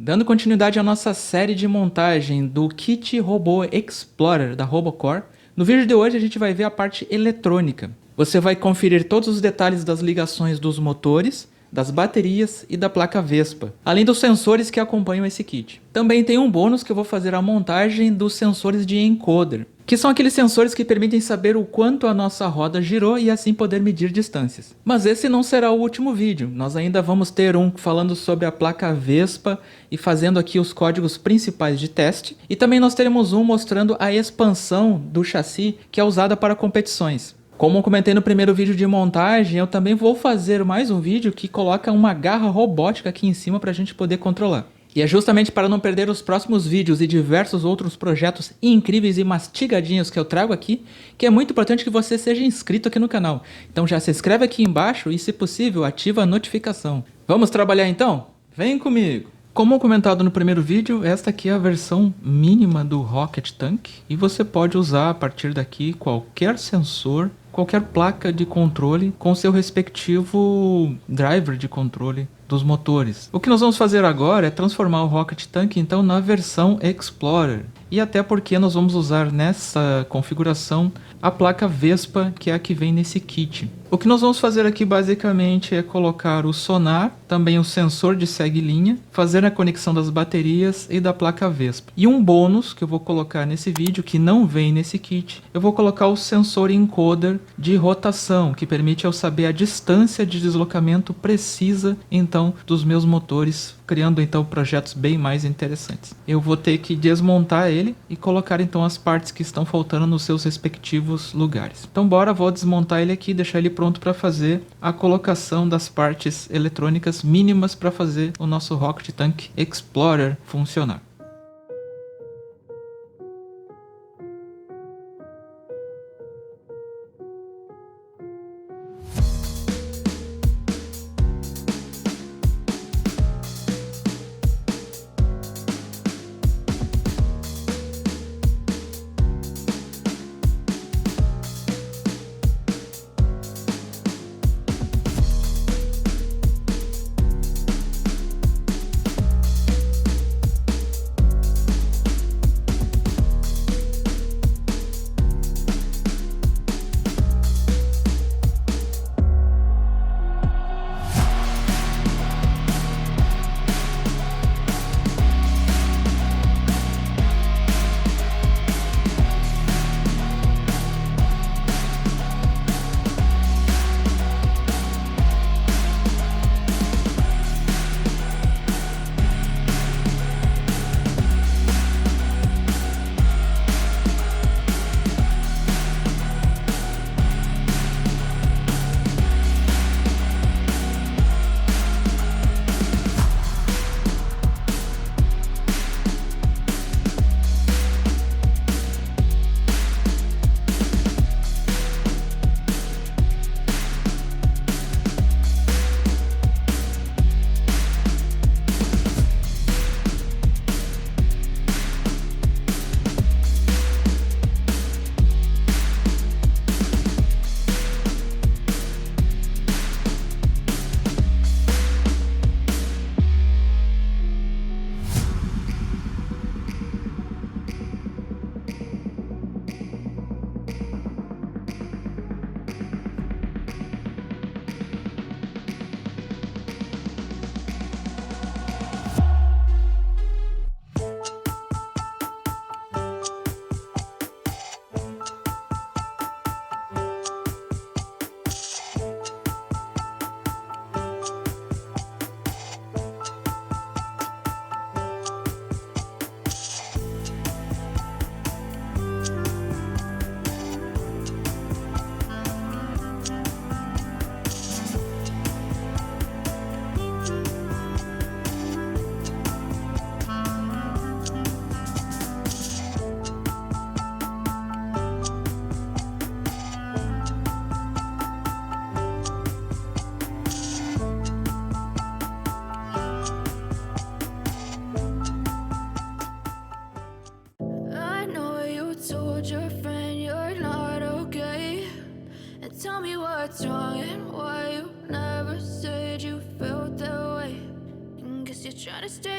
Dando continuidade à nossa série de montagem do Kit Robô Explorer da Robocore, no vídeo de hoje a gente vai ver a parte eletrônica. Você vai conferir todos os detalhes das ligações dos motores, das baterias e da placa Vespa, além dos sensores que acompanham esse kit. Também tem um bônus que eu vou fazer a montagem dos sensores de encoder, que são aqueles sensores que permitem saber o quanto a nossa roda girou e assim poder medir distâncias. Mas esse não será o último vídeo, nós ainda vamos ter um falando sobre a placa Vespa e fazendo aqui os códigos principais de teste, e também nós teremos um mostrando a expansão do chassi que é usada para competições. Como eu comentei no primeiro vídeo de montagem, eu também vou fazer mais um vídeo que coloca uma garra robótica aqui em cima para a gente poder controlar. E é justamente para não perder os próximos vídeos e diversos outros projetos incríveis e mastigadinhos que eu trago aqui, que é muito importante que você seja inscrito aqui no canal. Então já se inscreve aqui embaixo e, se possível, ativa a notificação. Vamos trabalhar então? Vem comigo! Como comentado no primeiro vídeo, esta aqui é a versão mínima do Rocket Tank e você pode usar a partir daqui qualquer sensor, qualquer placa de controle com seu respectivo driver de controle dos motores. O que nós vamos fazer agora é transformar o Rocket Tank então na versão Explorer, e até porque nós vamos usar nessa configuração a placa Vespa, que é a que vem nesse kit. O que nós vamos fazer aqui basicamente é colocar o sonar, também o sensor de segue-linha, fazer a conexão das baterias e da placa Vespa. E um bônus que eu vou colocar nesse vídeo, que não vem nesse kit, eu vou colocar o sensor encoder de rotação, que permite eu saber a distância de deslocamento precisa então dos meus motores, criando então projetos bem mais interessantes. Eu vou ter que desmontar ele e colocar então as partes que estão faltando nos seus respectivos lugares. Então bora, vou desmontar ele aqui e deixar ele pronto para fazer a colocação das partes eletrônicas mínimas para fazer o nosso Rocket Tank Explorer funcionar.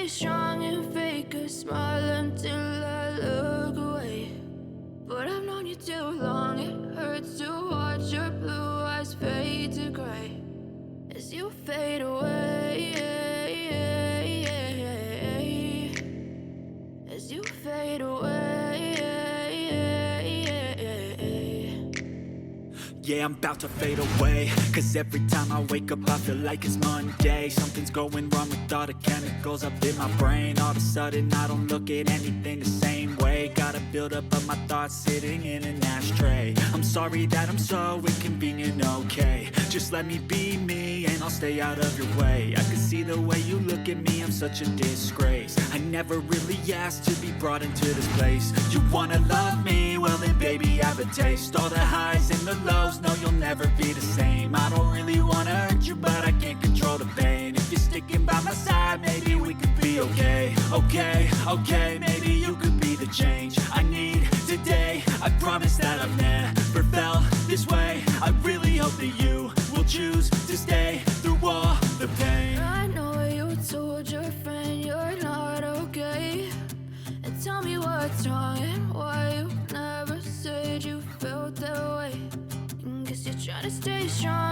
stay strong and fake a smile until I look away. But I've known you too long, it hurts to watch your blue eyes fade to gray as you fade away, as you fade away. Yeah, I'm about to fade away, cause every time I wake up I feel like it's Monday. Something's going wrong with all the chemicals up in my brain. All of a sudden I don't look at anything the same way. Got a buildup of my thoughts sitting in an ashtray. I'm sorry that I'm so inconvenient, okay. Just let me be me and I'll stay out of your way. I can see the way you look at me, I'm such a disgrace. I never really asked to be brought into this place. You wanna love me? Well then baby have a taste. All the highs and the lows, no you'll never be the same. I don't really wanna hurt you but I can't control the pain. If you're sticking by my side maybe we could be okay. Okay, maybe you could be the change I need today. I promise that I've never felt this way. I really hope that you will choose to stay through all the pain. I know you told your friend you're not okay, and tell me what's wrong and why you never said you felt that way. And guess you're trying to stay strong